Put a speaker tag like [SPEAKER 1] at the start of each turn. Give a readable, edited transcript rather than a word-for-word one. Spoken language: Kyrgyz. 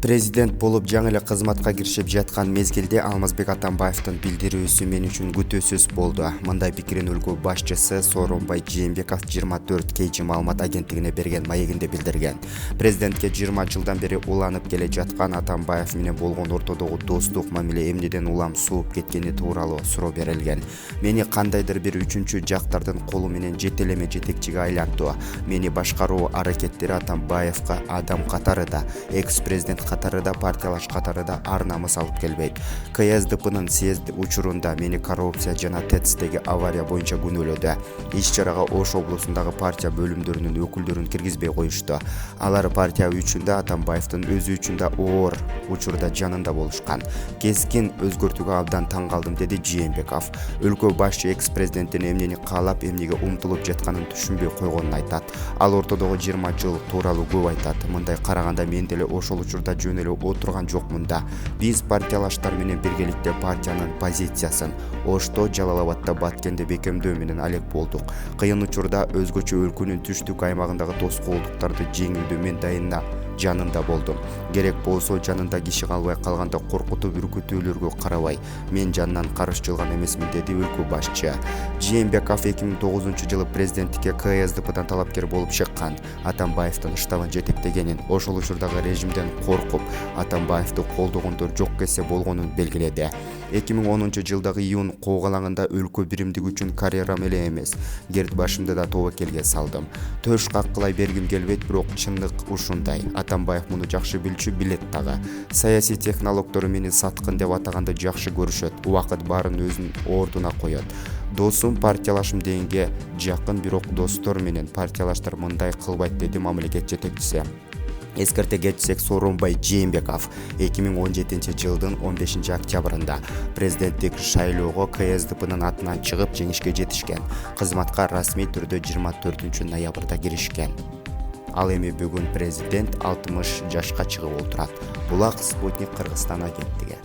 [SPEAKER 1] Президент болуп жаңы эле кызматка киришип жаткан мезгилде Алмазбек Атамбаевдин билдирүүсү мен үчүн күтүүсүз болду. Мындай пикирин өлкө башчысы Сооронбай Жээнбеков 24 KG маалымат агенттигине берген маегинде билдирген. Президентке 20 жылдан бери уланып келе жаткан Атамбаев менен болгон ортодогу достук мамиле эмнеден улам сууп кеткени тууралуу суроо берилген. Мени кандайдыр бир үчүнчү жактардын колу менен жетелеме жетекчиге айлантуу, мени башкаруу аракеттери Атамбаевга адам катары да, экс-президент катары да, партиялаш катары да ар намыс алып келбейт. КСДПнын съезд учурунда мени коррупция жана ТЭЦтеги авария боюнча күнөөлөдү. Иш-чарага Ош облусундагы партия бөлүмдөрүнүн өкүлдөрүн киргизбей коюшту. Алар партия үчүн да, Атамбаевдин өзү үчүн да оор учурда жанында болушкан. Кескин өзгөртүүгө абдан таң калдым, деди Жээнбеков. Өлкө башчы экс-президенттин эмнени каалап, эмнеге умтулуп жатканын түшүнбөй койгонун айтат. Ал ортодогу 20 жыл тууралуу көп айтат. Мындай караганда мен деле ошол учурда жөн эле отурган жокмун да. Биз партиялаштар менен биргеликте партиянын позициясын Ошто, Жалал Абадда, Баткенде бекемдөө менен алек болдук. Кыйын учурда өзгөчө өлкөнүн түштүк аймагындагы тоскоолдуктарды жеңүүдө мен дайына жанында болдум. Керек болсо жанында киши калбай калганда коркутуп үркүтүүлөргө карабай, мен жанынан карыш жылган эмесмин, деди өлкө башчы. Жээнбеков 2009-жылы президенттикке КСДПдан талапкер болуп чыккан. Атамбаевдин штабын жетектегенин, ошол учурдагы режимден коркуп, Атамбаевди колдогондор жок кесе болгонун белгиледи. 2010-жылдагы июнь коогалаңында өлкө биримдиги үчүн карьерам эле эмес, керт башымды да тобокелге салдым. Төш каккылай бергим келбейт, бирок чындык ушундай. Атамбаев муну жакшы билчү, билет дагы. Саясий технологдору мени саткын деп атаганды жакшы көрүшөт. Убакыт баарын өзүнүн ордуна коет. Досум, партиялашым дегенге жакын, бирок достор менен партиялаштар мындай кылбайт, деди мамлекет жетекчиси. Эскерте кетсек, Сооронбай Жээнбеков 2017-жылдын 15-октябрында президенттик шайлоого КСДПнын атынан чыгып жеңишке жетишкен. Кызматка расмий түрдө 24-ноябрда киришкен. Ал эми бүгүн президент 60 жашка чыгып отурат. Булак Спутник Кыргызстан агенттиги.